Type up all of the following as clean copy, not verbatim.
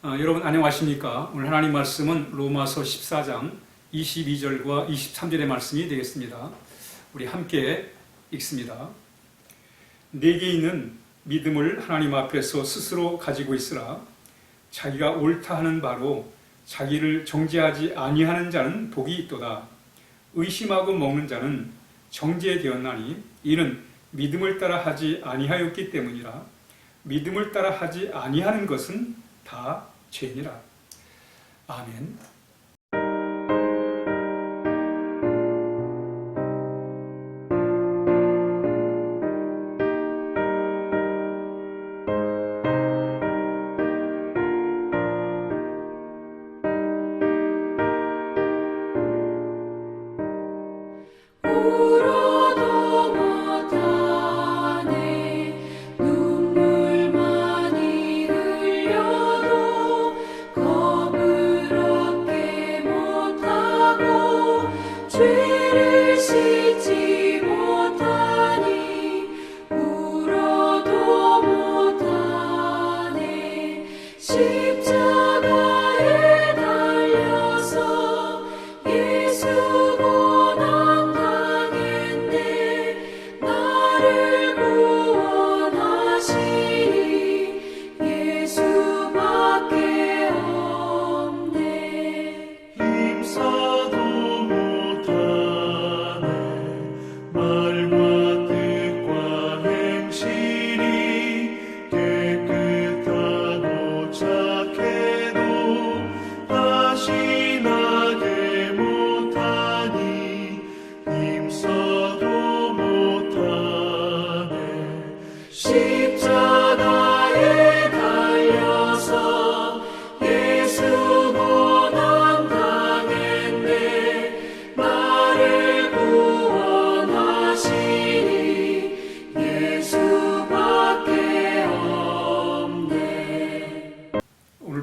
여러분 안녕하십니까? 오늘 하나님 말씀은 로마서 14장 22절과 23절의 말씀이 되겠습니다. 우리 함께 읽습니다. 내게 있는 믿음을 하나님 앞에서 스스로 가지고 있으라. 자기가 옳다 하는 바로 자기를 정죄하지 아니하는 자는 복이 있도다. 의심하고 먹는 자는 정죄되었나니 이는 믿음을 따라 하지 아니하였기 때문이라. 믿음을 따라 하지 아니하는 것은 다 죄니라. 아멘.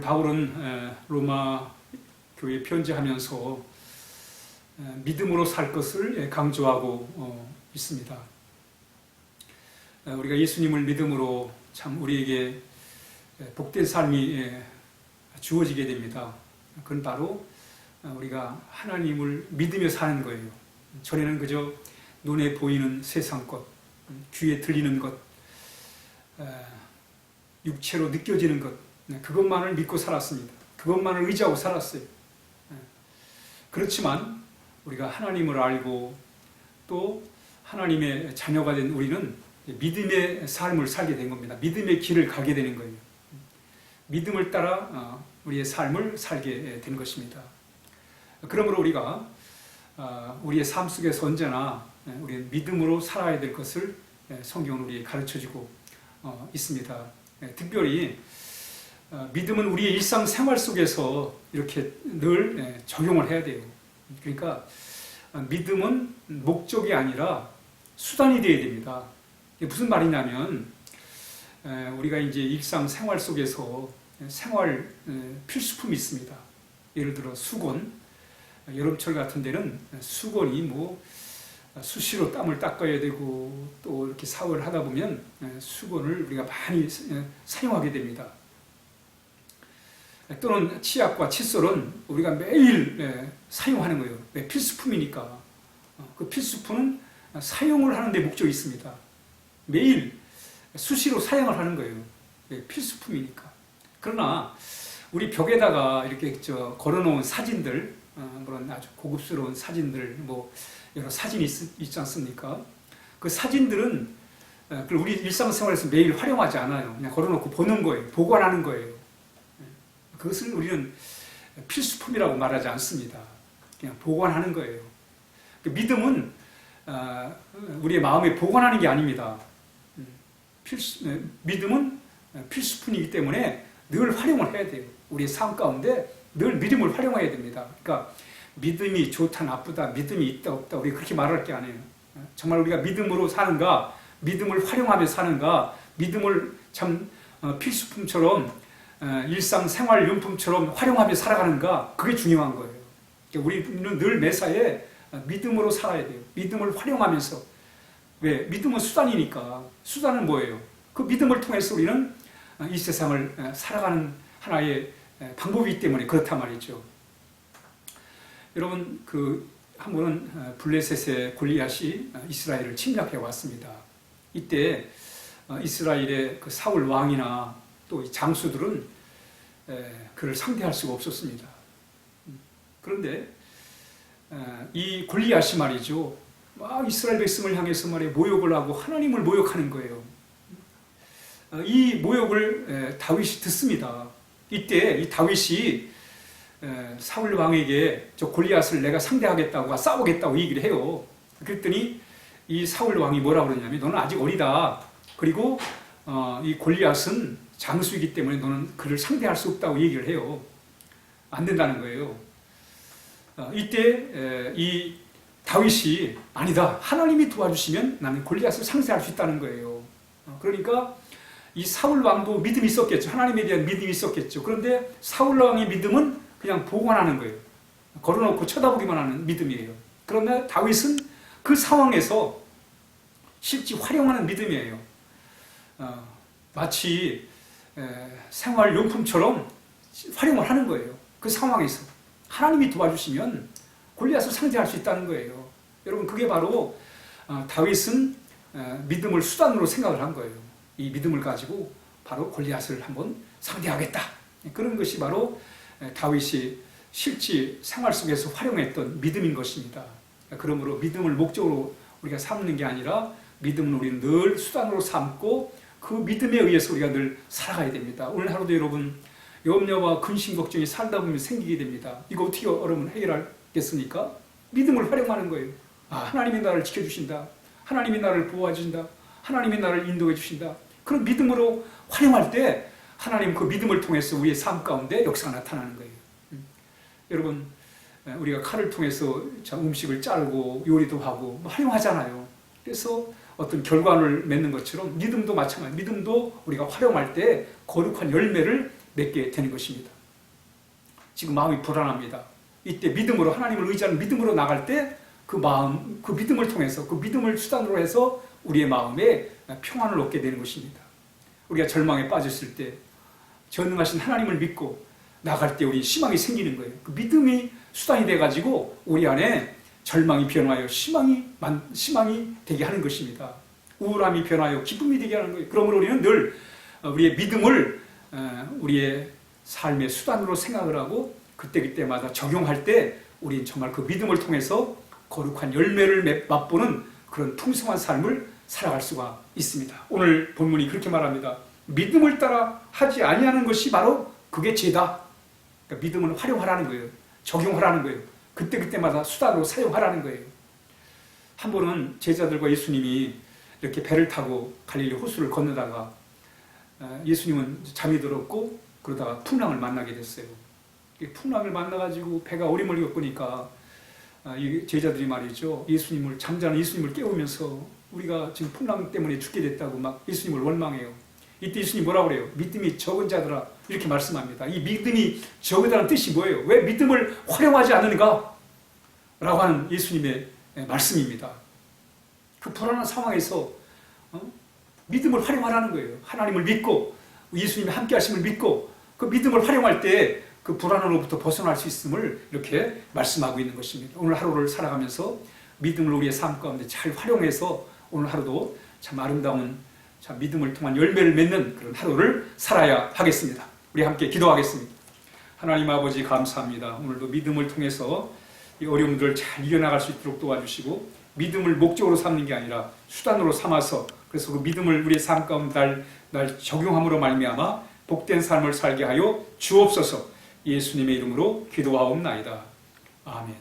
바울은 로마 교회에 편지하면서 믿음으로 살 것을 강조하고 있습니다. 우리가 예수님을 믿음으로 참 우리에게 복된 삶이 주어지게 됩니다. 그건 바로 우리가 하나님을 믿으며 사는 거예요. 전에는 그저 눈에 보이는 세상 것, 귀에 들리는 것, 육체로 느껴지는 것, 그것만을 믿고 살았습니다. 그것만을 의지하고 살았어요. 그렇지만 우리가 하나님을 알고 또 하나님의 자녀가 된 우리는 믿음의 삶을 살게 된 겁니다. 믿음의 길을 가게 되는 거예요. 믿음을 따라 우리의 삶을 살게 된 것입니다. 그러므로 우리가 우리의 삶 속에서 언제나 우리는 믿음으로 살아야 될 것을 성경은 우리에게 가르쳐주고 있습니다. 특별히 믿음은 우리의 일상생활 속에서 이렇게 늘 적용을 해야 돼요. 그러니까 믿음은 목적이 아니라 수단이 되어야 됩니다. 이게 무슨 말이냐면 우리가 이제 일상생활 속에서 생활 필수품이 있습니다. 예를 들어 수건, 여름철 같은 데는 수건이 뭐 수시로 땀을 닦아야 되고 또 이렇게 샤워를 하다 보면 수건을 우리가 많이 사용하게 됩니다. 또는 치약과 칫솔은 우리가 매일 사용하는 거예요. 왜? 필수품이니까. 그 필수품은 사용을 하는 데 목적이 있습니다. 매일 수시로 사용을 하는 거예요. 왜? 필수품이니까. 그러나 우리 벽에다가 이렇게 걸어놓은 사진들, 그런 아주 고급스러운 사진들, 뭐 여러 사진이 있지 않습니까? 그 사진들은 우리 일상생활에서 매일 활용하지 않아요. 그냥 걸어놓고 보는 거예요. 보관하는 거예요. 그것을 우리는 필수품이라고 말하지 않습니다. 그냥 보관하는 거예요. 믿음은 우리의 마음에 보관하는 게 아닙니다. 믿음은 필수품이기 때문에 늘 활용을 해야 돼요. 우리의 삶 가운데 늘 믿음을 활용해야 됩니다. 그러니까 믿음이 좋다 나쁘다, 믿음이 있다 없다 우리 그렇게 말할 게 아니에요. 정말 우리가 믿음으로 사는가, 믿음을 활용하며 사는가, 믿음을 참 필수품처럼 일상생활용품처럼 활용하며 살아가는가, 그게 중요한 거예요. 우리는 늘 매사에 믿음으로 살아야 돼요. 믿음을 활용하면서. 왜? 믿음은 수단이니까. 수단은 뭐예요? 그 믿음을 통해서 우리는 이 세상을 살아가는 하나의 방법이기 때문에 그렇단 말이죠. 여러분, 한 번은 블레셋의 골리앗이 이스라엘을 침략해 왔습니다. 이때 이스라엘의 그 사울 왕이나 또 장수들은 그를 상대할 수가 없었습니다. 그런데 이 골리앗이 말이죠, 이스라엘 백성을 향해서 말이에요, 모욕을 하고 하나님을 모욕하는 거예요. 이 모욕을 다윗이 듣습니다. 이때 이 다윗이 사울 왕에게 저 골리앗을 내가 상대하겠다고, 싸우겠다고 얘기를 해요. 그랬더니 이 사울 왕이 뭐라고 그러냐면, 너는 아직 어리다. 그리고 이 골리앗은 장수이기 때문에 너는 그를 상대할 수 없다고 얘기를 해요. 안 된다는 거예요. 이때 이 다윗이 아니다, 하나님이 도와주시면 나는 골리앗을 상대할 수 있다는 거예요. 그러니까 이 사울 왕도 믿음이 있었겠죠. 하나님에 대한 믿음이 있었겠죠. 그런데 사울 왕의 믿음은 그냥 보관하는 거예요. 걸어놓고 쳐다보기만 하는 믿음이에요. 그러나 다윗은 그 상황에서 실제 활용하는 믿음이에요. 마치 생활용품처럼 활용을 하는 거예요. 그 상황에서 하나님이 도와주시면 골리앗을 상대할 수 있다는 거예요. 여러분, 그게 바로 다윗은 믿음을 수단으로 생각을 한 거예요. 이 믿음을 가지고 바로 골리앗을 한번 상대하겠다. 그런 것이 바로 다윗이 실제 생활 속에서 활용했던 믿음인 것입니다. 그러므로 믿음을 목적으로 우리가 삼는 게 아니라 믿음은 우리는 늘 수단으로 삼고 그 믿음에 의해서 우리가 늘 살아가야 됩니다. 오늘 하루도 여러분, 염려와 근심 걱정이 살다 보면 생기게 됩니다. 이거 어떻게 여러분 해결하겠습니까? 믿음을 활용하는 거예요. 하나님이 나를 지켜주신다. 하나님이 나를 보호해 주신다. 하나님이 나를 인도해 주신다. 그런 믿음으로 활용할 때 하나님 그 믿음을 통해서 우리의 삶 가운데 역사가 나타나는 거예요. 여러분, 우리가 칼을 통해서 음식을 자르고 요리도 하고 활용하잖아요. 그래서 어떤 결과를 맺는 것처럼 믿음도 마찬가지. 믿음도 우리가 활용할 때 거룩한 열매를 맺게 되는 것입니다. 지금 마음이 불안합니다. 이때 믿음으로, 하나님을 의지하는 믿음으로 나갈 때 그 마음, 그 믿음을 통해서, 그 믿음을 수단으로 해서 우리의 마음에 평안을 얻게 되는 것입니다. 우리가 절망에 빠졌을 때 전능하신 하나님을 믿고 나갈 때 우리 희망이 생기는 거예요. 그 믿음이 수단이 돼가지고 우리 안에 절망이 변화하여 희망이 되게 하는 것입니다. 우울함이 변화하여 기쁨이 되게 하는 거예요. 그러므로 우리는 늘 우리의 믿음을 우리의 삶의 수단으로 생각을 하고 그때그때마다 적용할 때 우리는 정말 그 믿음을 통해서 거룩한 열매를 맛보는 그런 풍성한 삶을 살아갈 수가 있습니다. 오늘 본문이 그렇게 말합니다. 믿음을 따라 하지 아니하는 것이 바로 그게 죄다. 그러니까 믿음을 활용하라는 거예요. 적용하라는 거예요. 그때그때마다 수단으로 사용하라는 거예요. 한 번은 제자들과 예수님이 이렇게 배를 타고 갈릴리 호수를 건너다가 예수님은 잠이 들었고 그러다가 풍랑을 만나게 됐어요. 풍랑을 만나가지고 배가 어리머리 겪으니까 이 제자들이 말이죠, 잠자는 예수님을 깨우면서 우리가 지금 풍랑 때문에 죽게 됐다고 막 예수님을 원망해요. 이때 예수님이 뭐라고 그래요? 믿음이 적은 자들아, 이렇게 말씀합니다. 이 믿음이 적으다는 뜻이 뭐예요? 왜 믿음을 활용하지 않는가? 라고 하는 예수님의 말씀입니다. 그 불안한 상황에서 믿음을 활용하라는 거예요. 하나님을 믿고 예수님이 함께 하심을 믿고 그 믿음을 활용할 때 그 불안으로부터 벗어날 수 있음을 이렇게 말씀하고 있는 것입니다. 오늘 하루를 살아가면서 믿음을 우리의 삶 가운데 잘 활용해서 오늘 하루도 참 아름다운 믿음을 통한 열매를 맺는 그런 하루를 살아야 하겠습니다. 우리 함께 기도하겠습니다. 하나님 아버지, 감사합니다. 오늘도 믿음을 통해서 이 어려움들을 잘 이겨나갈 수 있도록 도와주시고 믿음을 목적으로 삼는 게 아니라 수단으로 삼아서 그래서 그 믿음을 우리의 삶 가운데 날 적용함으로 말미암아 복된 삶을 살게 하여 주옵소서. 예수님의 이름으로 기도하옵나이다. 아멘.